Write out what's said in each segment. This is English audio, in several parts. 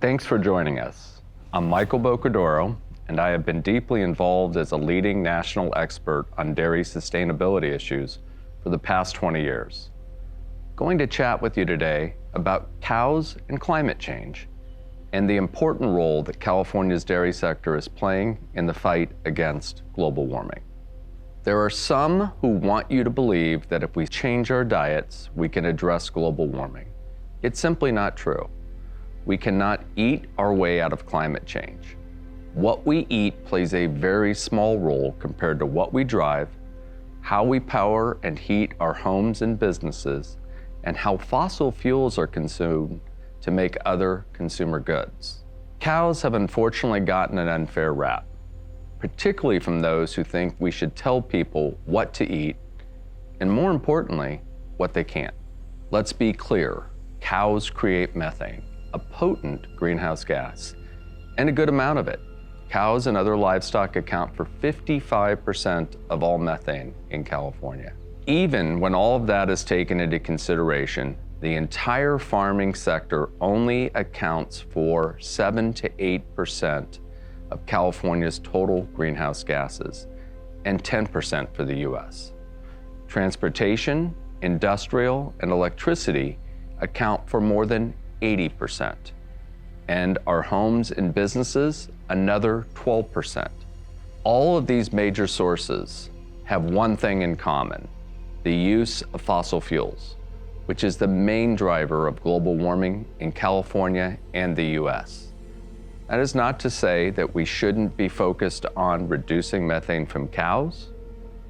Thanks for joining us. I'm Michael Bocadoro, and I have been deeply involved as a leading national expert on dairy sustainability issues for the past 20 years. Going to chat with you today about cows and climate change and the important role that California's dairy sector is playing in the fight against global warming. There are some who want you to believe that if we change our diets, we can address global warming. It's simply not true. We cannot eat our way out of climate change. What we eat plays a very small role compared to what we drive, how we power and heat our homes and businesses, and how fossil fuels are consumed to make other consumer goods. Cows have unfortunately gotten an unfair rap, particularly from those who think we should tell people what to eat, and more importantly, what they can't. Let's be clear, cows create methane, a potent greenhouse gas, and a good amount of it. Cows and other livestock account for 55% of all methane in California. Even when all of that is taken into consideration, the entire farming sector only accounts for 7 to 8% of California's total greenhouse gases, and 10% for the US. Transportation, industrial, and electricity account for more than 80%. And our homes and businesses, another 12%. All of these major sources have one thing in common: the use of fossil fuels, which is the main driver of global warming in California and the US. That is not to say that we shouldn't be focused on reducing methane from cows.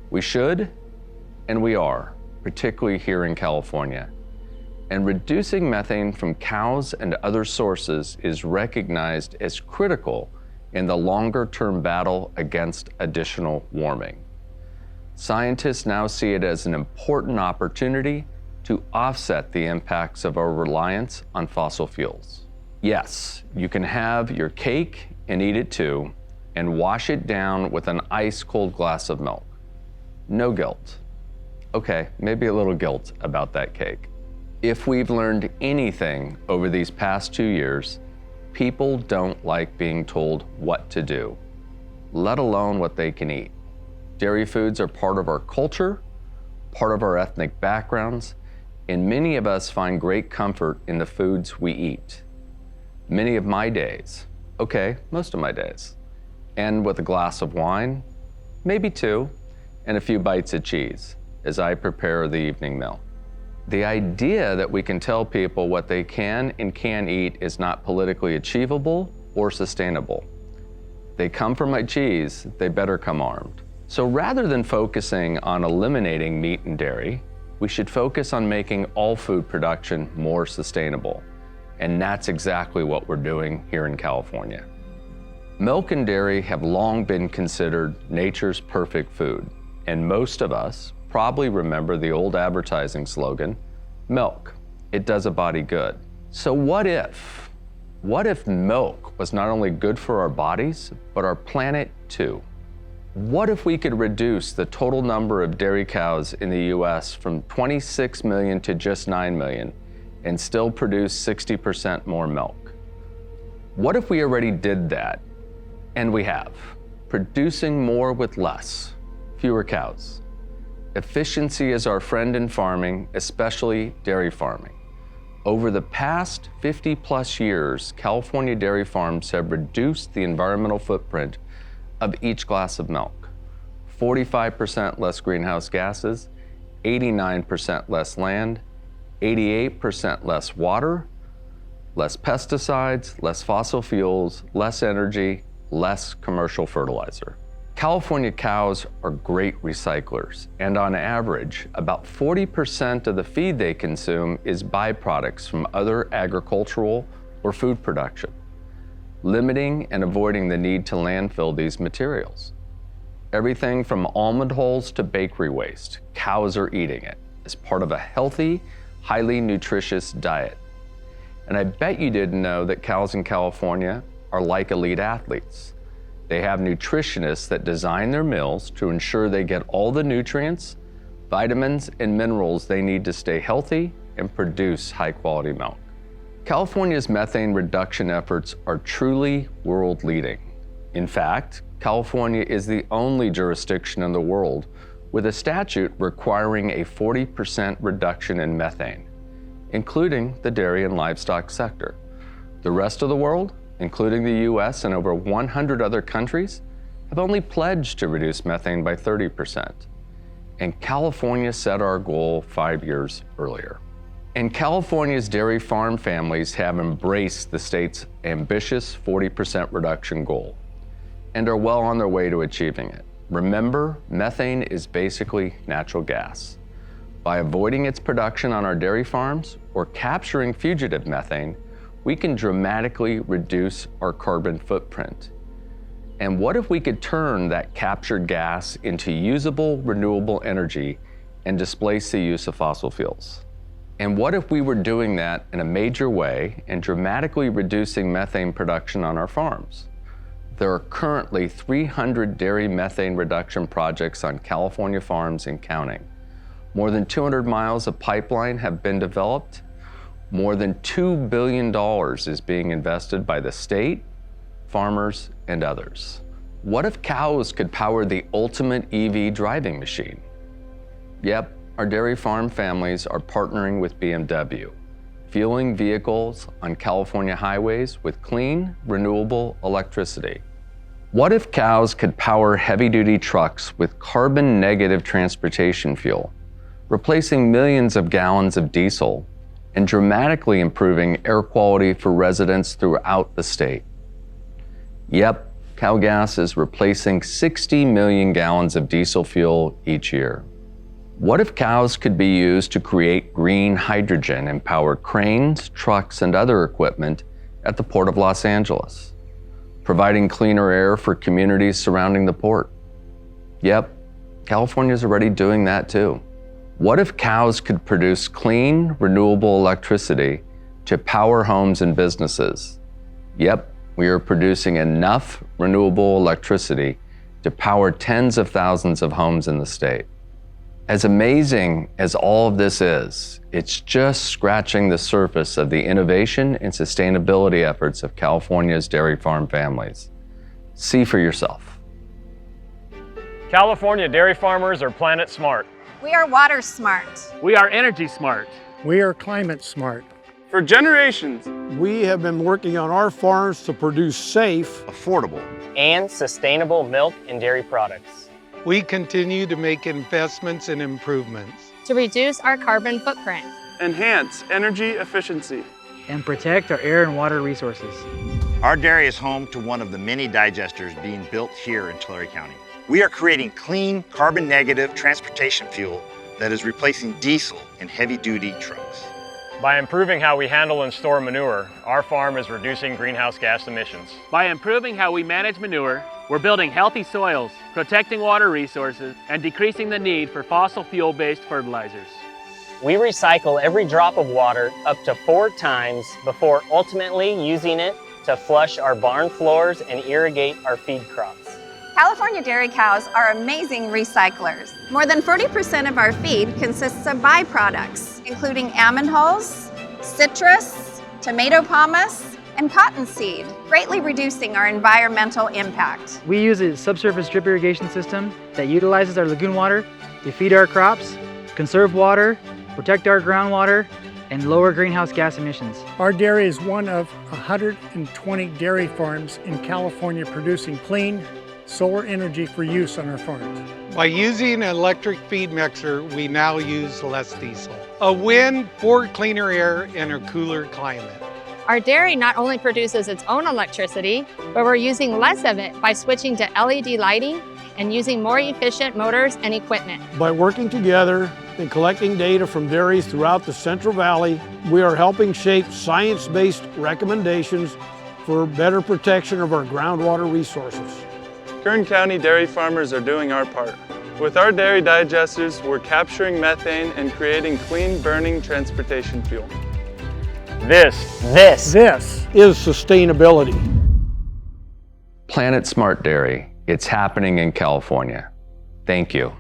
We should, and we are, particularly here in California. And reducing methane from cows and other sources is recognized as critical in the longer-term battle against additional warming. Scientists now see it as an important opportunity to offset the impacts of our reliance on fossil fuels. Yes, you can have your cake and eat it too, and wash it down with an ice-cold glass of milk. No guilt. Okay, maybe a little guilt about that cake. If we've learned anything over these past 2 years, people don't like being told what to do, let alone what they can eat. Dairy foods are part of our culture, part of our ethnic backgrounds, and many of us find great comfort in the foods we eat. Many of my days, okay, most of my days, end with a glass of wine, maybe two, and a few bites of cheese as I prepare the evening meal. The idea that we can tell people what they can and can't eat is not politically achievable or sustainable. They come for my cheese, they better come armed. So rather than focusing on eliminating meat and dairy, we should focus on making all food production more sustainable. And that's exactly what we're doing here in California. Milk and dairy have long been considered nature's perfect food, and most of us probably remember the old advertising slogan, milk, it does a body good. So what if milk was not only good for our bodies, but our planet too? What if we could reduce the total number of dairy cows in the US from 26 million to just 9 million and still produce 60% more milk? What if we already did that? And we have, producing more with less, fewer cows. Efficiency is our friend in farming, especially dairy farming. Over the past 50+ years, California dairy farms have reduced the environmental footprint of each glass of milk. 45% less greenhouse gases, 89% less land, 88% less water, less pesticides, less fossil fuels, less energy, less commercial fertilizer. California cows are great recyclers, and on average, about 40% of the feed they consume is byproducts from other agricultural or food production, limiting and avoiding the need to landfill these materials. Everything from almond hulls to bakery waste, cows are eating it as part of a healthy, highly nutritious diet. And I bet you didn't know that cows in California are like elite athletes. They have nutritionists that design their meals to ensure they get all the nutrients, vitamins, and minerals they need to stay healthy and produce high-quality milk. California's methane reduction efforts are truly world-leading. In fact, California is the only jurisdiction in the world with a statute requiring a 40% reduction in methane, including the dairy and livestock sector. The rest of the world, including the US and over 100 other countries, have only pledged to reduce methane by 30%. And California set our goal 5 years earlier. And California's dairy farm families have embraced the state's ambitious 40% reduction goal and are well on their way to achieving it. Remember, methane is basically natural gas. By avoiding its production on our dairy farms or capturing fugitive methane, we can dramatically reduce our carbon footprint. And what if we could turn that captured gas into usable, renewable energy and displace the use of fossil fuels? And what if we were doing that in a major way and dramatically reducing methane production on our farms? There are currently 300 dairy methane reduction projects on California farms and counting. More than 200 miles of pipeline have been developed. More than $2 billion is being invested by the state, farmers, and others. What if cows could power the ultimate EV driving machine? Yep, our dairy farm families are partnering with BMW, fueling vehicles on California highways with clean, renewable electricity. What if cows could power heavy-duty trucks with carbon-negative transportation fuel, replacing millions of gallons of diesel and dramatically improving air quality for residents throughout the state? Yep, cow gas is replacing 60 million gallons of diesel fuel each year. What if cows could be used to create green hydrogen and power cranes, trucks, and other equipment at the Port of Los Angeles, providing cleaner air for communities surrounding the port? Yep, California's already doing that too. What if cows could produce clean, renewable electricity to power homes and businesses? Yep, we are producing enough renewable electricity to power tens of thousands of homes in the state. As amazing as all of this is, it's just scratching the surface of the innovation and sustainability efforts of California's dairy farm families. See for yourself. California dairy farmers are planet smart. We are water smart. We are energy smart. We are climate smart. For generations, we have been working on our farms to produce safe, affordable, and sustainable milk and dairy products. We continue to make investments and improvements to reduce our carbon footprint, enhance energy efficiency, and protect our air and water resources. Our dairy is home to one of the many digesters being built here in Tulare County. We are creating clean, carbon-negative transportation fuel that is replacing diesel in heavy-duty trucks. By improving how we handle and store manure, our farm is reducing greenhouse gas emissions. By improving how we manage manure, we're building healthy soils, protecting water resources, and decreasing the need for fossil fuel-based fertilizers. We recycle every drop of water up to 4 times before ultimately using it to flush our barn floors and irrigate our feed crops. California dairy cows are amazing recyclers. More than 40% of our feed consists of byproducts, including almond hulls, citrus, tomato pomace, and cottonseed, greatly reducing our environmental impact. We use a subsurface drip irrigation system that utilizes our lagoon water to feed our crops, conserve water, protect our groundwater, and lower greenhouse gas emissions. Our dairy is one of 120 dairy farms in California producing clean, solar energy for use on our farms. By using an electric feed mixer, we now use less diesel. A win for cleaner air and a cooler climate. Our dairy not only produces its own electricity, but we're using less of it by switching to LED lighting and using more efficient motors and equipment. By working together and collecting data from dairies throughout the Central Valley, we are helping shape science-based recommendations for better protection of our groundwater resources. Kern County dairy farmers are doing our part. With our dairy digesters, we're capturing methane and creating clean burning transportation fuel. This is sustainability. Planet Smart Dairy, it's happening in California. Thank you.